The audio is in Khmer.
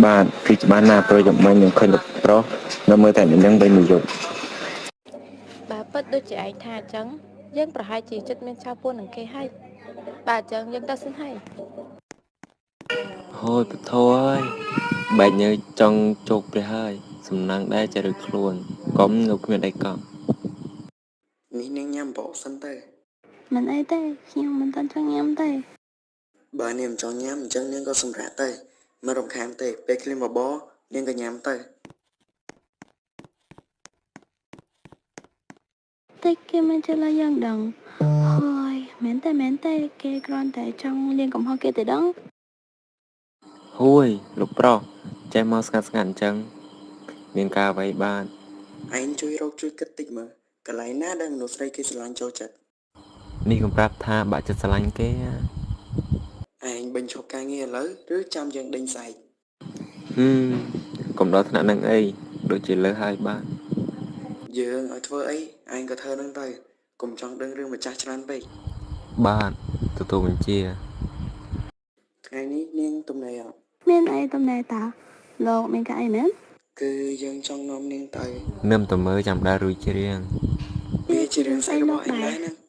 បាទគឺច្បាស់ណាស់ប្រយ័ត្នមិននឹងឃើញប្រុសនៅមើលតែនឹងវិញមួយយប់បើពិតដូចជាឯងថាអញ្ចឹងយើងប្រហែលជាចិត្តមានចៅពួននឹងគេហើយបើអញ្ចឹងយើងទៅសិនហើយហូយពធហើយបែកញើចង់ជោគព្រះហើយសំណាងដែរចរិតខ្លួនកុំនៅគ្មានអីកប់នេះនាងញ៉ាំបោកសិនទៅមិនអីទេខ្ញុំមិនតាន់ចង់ញ៉ាំទេបើនាងមិនចង់ញ៉ាំអញ្ចឹងនាងក៏សម្រាប់ទៅមិនរំខានទេពេលឃ្លានបបរនាងក៏ញ៉ាំទៅតែគេមិនចេះឡើយយ៉ាងដឹងហើយមែនទេគេគ្រាន់តែចង់លៀងកំហុសគេទេដឹង ហួយលោកប្រុសចេះមកស្ងាត់អញ្ចឹងមានការអ្វីបាទ ឯងជួយរកជួយគិតតិចមើលកន្លែងណាដែលមនុស្សស្រីគេស្រឡាញ់ចូលចិត្ត នេះកំប្រាប់ថាបាក់ចិត្តស្រឡាញ់គេហ៎ ឯងបញ្ឈប់ការងារឥឡូវឬចាំយើងដេញស្អែក កុំដល់ថ្នាក់នឹងអីដូចជាលើហើយបាទ យើងឲ្យធ្វើអីឯងក៏ធ្វើនឹងទៅកុំចង់ដឹងរឿងម្ចាស់ច្រើនពេក បាទទទួលបញ្ជា ថ្ងៃនេះនាងទំនេរអត់ មានអីតំណែតាលោកមានការអីមែន គឺយើងចង់នាំនាងទៅ នឹមតើមើចាំដែររួចច្រៀង វាជារឿងស្អីរបស់ឯងដែរហ្នឹង